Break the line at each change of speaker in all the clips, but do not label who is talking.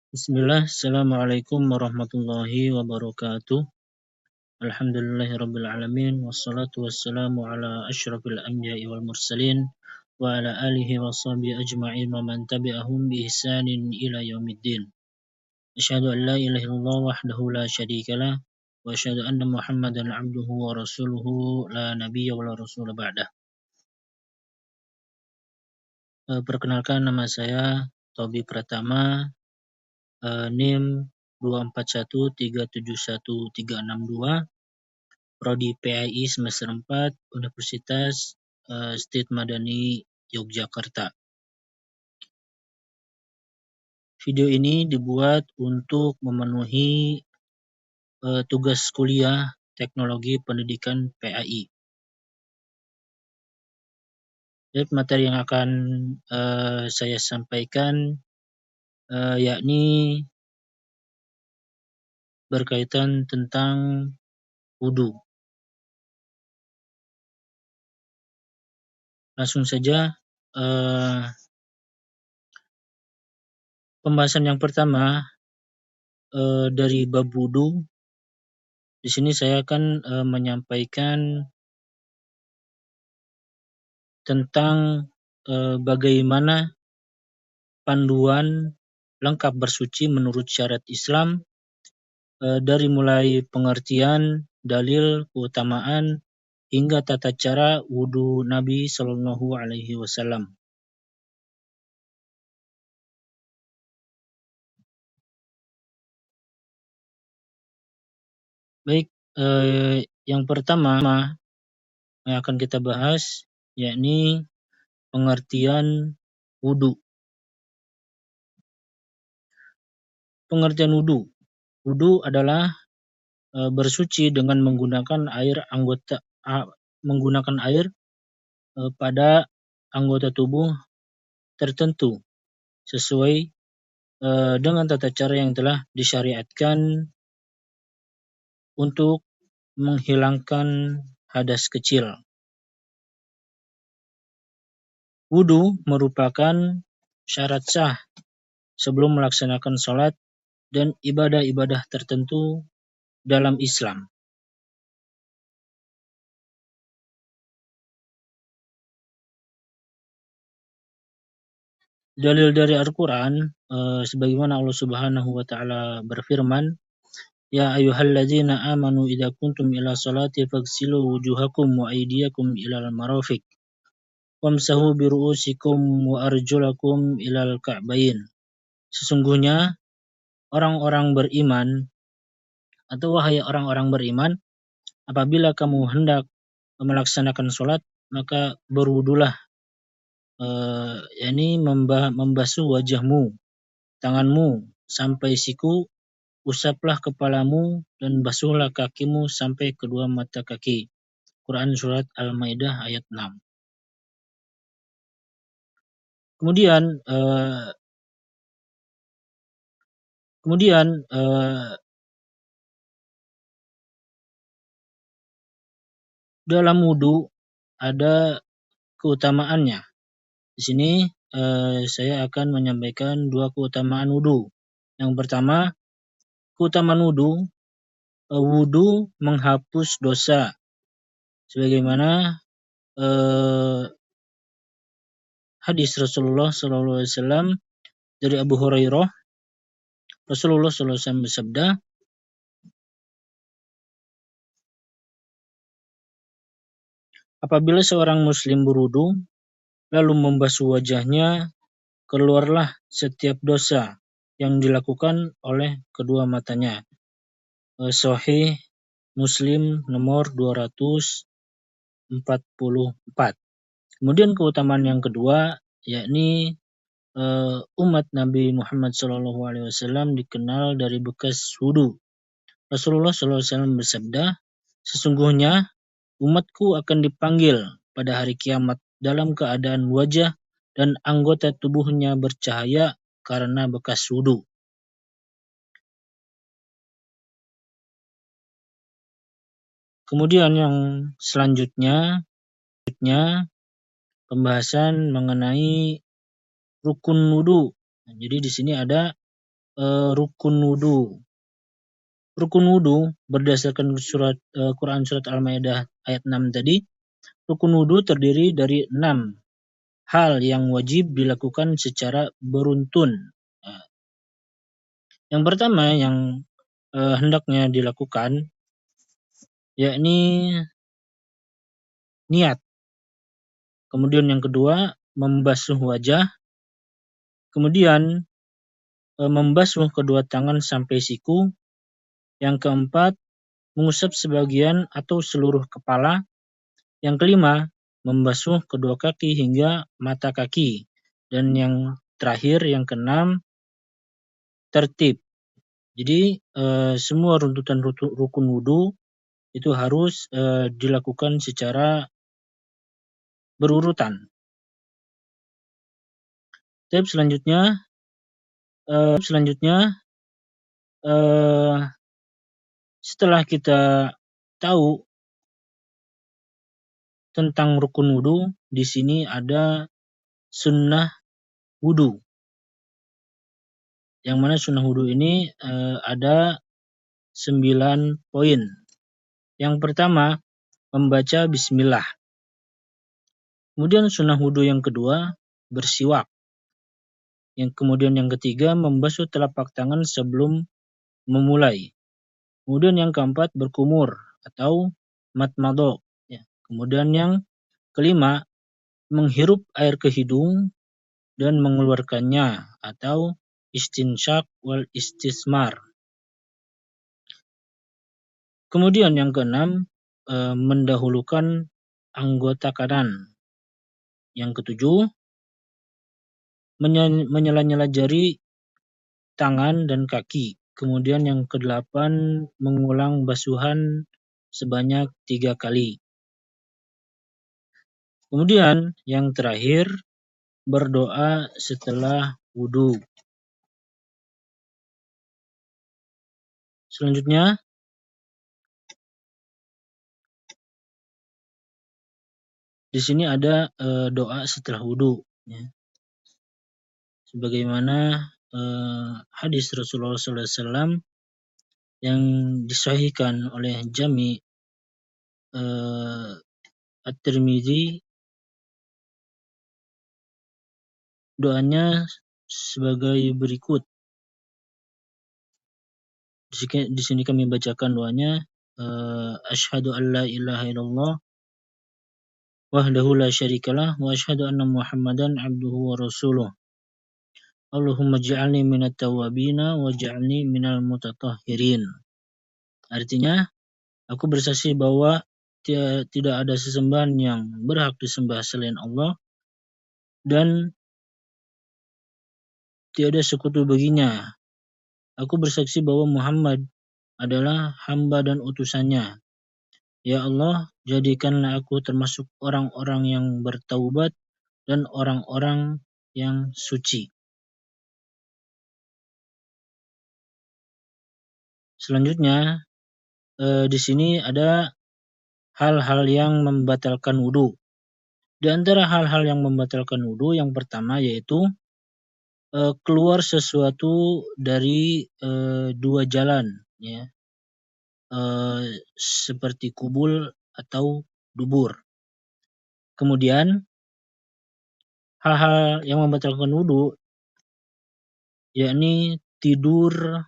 Bismillah, Assalamualaikum warahmatullahi wabarakatuh. Alhamdulillahirabbil alamin wassalatu wassalamu ala asyrafil anbiya'i wal mursalin wa ala alihi wa sahbihi ajma'in wa man tabi'ahum bi ihsanin ila yaumiddin. Asyhadu an la ilaha illallah wahdahu la syarikalah wa asyhadu anna Muhammadan 'abduhu wa rasuluhu la nabiyya wa la rasula ba'dah. Perkenalkan, nama saya Tobi Pratama, NIM 2413713662, Prodi PAI semester 4, Universitas State Madani Yogyakarta. Video ini dibuat untuk memenuhi tugas kuliah Teknologi Pendidikan PAI. Jadi materi yang akan saya sampaikan yakni berkaitan tentang wudu. Langsung saja, pembahasan yang pertama dari bab wudu. Di sini saya akan menyampaikan tentang bagaimana panduan lengkap bersuci menurut syariat Islam, dari mulai pengertian, dalil, keutamaan, hingga tata cara wudu Nabi Shallallahu Alaihi Wasallam. Baik, yang pertama yang akan kita bahas yakni pengertian wudu. Pengertian wudu. Wudu adalah bersuci dengan menggunakan air pada anggota tubuh tertentu sesuai dengan tata cara yang telah disyariatkan untuk menghilangkan hadas kecil. Wudu merupakan syarat sah sebelum melaksanakan sholat dan ibadah-ibadah tertentu dalam Islam. Dalil dari Al-Quran, sebagaimana Allah Subhanahu wa Ta'ala berfirman, Ya ayyuhalladzina amanu idza kuntum ila salati faghsilu wujuhakum wa aydiyakum ilal marafiq wamsahu bi ru'usikum wa arjulakum ilal ka'bayn. Sesungguhnya orang-orang beriman, atau wahai orang-orang beriman, apabila kamu hendak melaksanakan sholat, maka berwudulah, yakni membasuh wajahmu, tanganmu sampai siku, usaplah kepalamu, dan basuhlah kakimu sampai kedua mata kaki. Quran Surat Al-Maidah ayat 6. Kemudian dalam wudu ada keutamaannya. Di sini saya akan menyampaikan dua keutamaan wudu. Yang pertama, keutamaan wudu, wudu menghapus dosa, sebagaimana hadis Rasulullah SAW dari Abu Hurairah. Rasulullah SAW bersabda, apabila seorang muslim berwudu lalu membasuh wajahnya, keluarlah setiap dosa yang dilakukan oleh kedua matanya. Sahih Muslim nomor 244. Kemudian keutamaan yang kedua yakni umat Nabi Muhammad SAW dikenal dari bekas wudu. Rasulullah SAW bersabda, sesungguhnya umatku akan dipanggil pada hari kiamat dalam keadaan wajah dan anggota tubuhnya bercahaya karena bekas wudu. Kemudian yang selanjutnya pembahasan mengenai rukun wudu. Jadi di sini ada rukun wudu. Rukun wudu berdasarkan Quran surat Al-Maidah ayat 6 tadi, rukun wudu terdiri dari 6 hal yang wajib dilakukan secara beruntun. Yang pertama yang hendaknya dilakukan yakni niat. Kemudian yang kedua membasuh wajah. Kemudian membasuh kedua tangan sampai siku. Yang keempat mengusap sebagian atau seluruh kepala. Yang kelima membasuh kedua kaki hingga mata kaki. Dan yang terakhir yang keenam tertib. Jadi semua runtutan rukun wudu itu harus dilakukan secara berurutan. Step selanjutnya setelah kita tahu tentang rukun wudu, di sini ada sunnah wudu. Yang mana sunnah wudu ini ada 9 poin. Yang pertama membaca bismillah. Kemudian sunnah wudu yang kedua bersiwak. Kemudian yang ketiga membasuh telapak tangan sebelum memulai. Kemudian yang keempat berkumur atau matmado. Kemudian yang kelima menghirup air ke hidung dan mengeluarkannya atau istinsyak wal istismar. Kemudian yang keenam mendahulukan anggota kanan. Yang ketujuh menyela-nyela jari tangan dan kaki. Kemudian yang kedelapan mengulang basuhan sebanyak 3 kali. Kemudian yang terakhir berdoa setelah wudu. Selanjutnya di sini ada doa setelah wudu. Ya. Sebagaimana hadis Rasulullah SAW yang disahihkan oleh Jami At-Tirmidzi, doanya sebagai berikut. Di sini kami bacakan doanya. Asyhadu an la ilaha illallah wahdahu la syarikalah wa asyhadu anna Muhammadan abduhu wa rasuluh. Allahumma ja'alni minat tawabina wa ja'alni minal mutatahhirin. Artinya, aku bersaksi bahwa tidak ada sesembahan yang berhak disembah selain Allah dan tiada sekutu baginya. Aku bersaksi bahwa Muhammad adalah hamba dan utusannya. Ya Allah, jadikanlah aku termasuk orang-orang yang bertaubat dan orang-orang yang suci. Selanjutnya, di sini ada hal-hal yang membatalkan wudu. Di antara hal-hal yang membatalkan wudu, yang pertama yaitu keluar sesuatu dari 2 jalan, ya, seperti kubul atau dubur. Kemudian hal-hal yang membatalkan wudu yakni tidur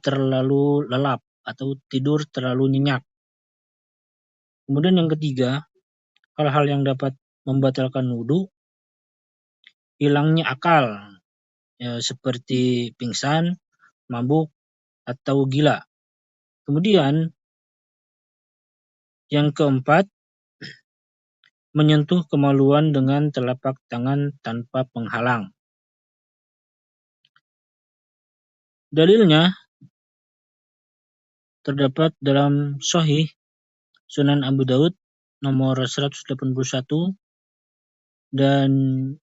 terlalu lelap atau tidur terlalu nyenyak. Kemudian yang ketiga, hal-hal yang dapat membatalkan wudu, hilangnya akal, ya, seperti pingsan, mabuk, atau gila. Kemudian yang keempat, menyentuh kemaluan dengan telapak tangan tanpa penghalang. Dalilnya terdapat dalam Sahih Sunan Abu Daud nomor 181 dan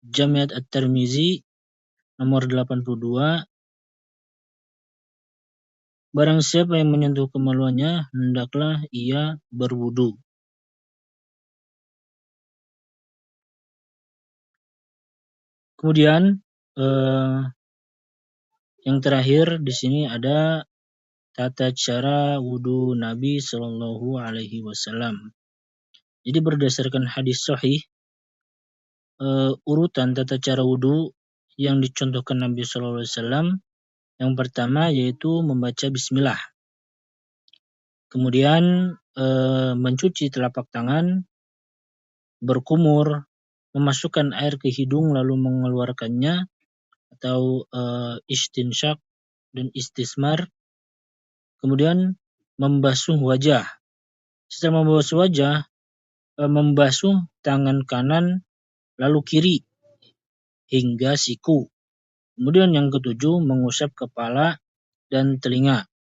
Jami' At-Tirmidzi nomor 82. Barang siapa yang menyentuh kemaluannya, hendaklah ia berwudu. Kemudian Yang terakhir di sini ada tata cara wudhu Nabi Shallallahu Alaihi Wasallam. Jadi berdasarkan hadis sahih, urutan tata cara wudhu yang dicontohkan Nabi Shallallahu Alaihi Wasallam, yang pertama yaitu membaca Bismillah, kemudian mencuci telapak tangan, berkumur, memasukkan air ke hidung lalu mengeluarkannya atau istinsyak dan istismar, kemudian membasuh wajah. Setelah membasuh wajah, membasuh tangan kanan lalu kiri hingga siku. Kemudian yang ketujuh, mengusap kepala dan telinga.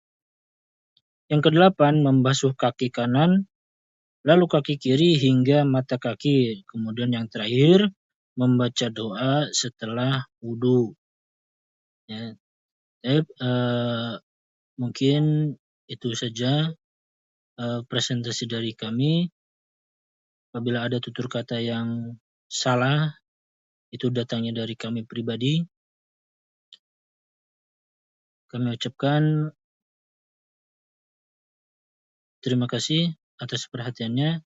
Yang kedelapan, membasuh kaki kanan lalu kaki kiri hingga mata kaki. Kemudian yang terakhir, membaca doa setelah wudhu. Ya. Mungkin itu saja presentasi dari kami. Apabila ada tutur kata yang salah, itu datangnya dari kami pribadi. Kami ucapkan terima kasih atas perhatiannya.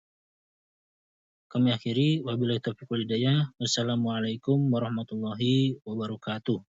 Kami akhiri, wabillahi taufiq wal hidayah. Wassalamualaikum warahmatullahi wabarakatuh.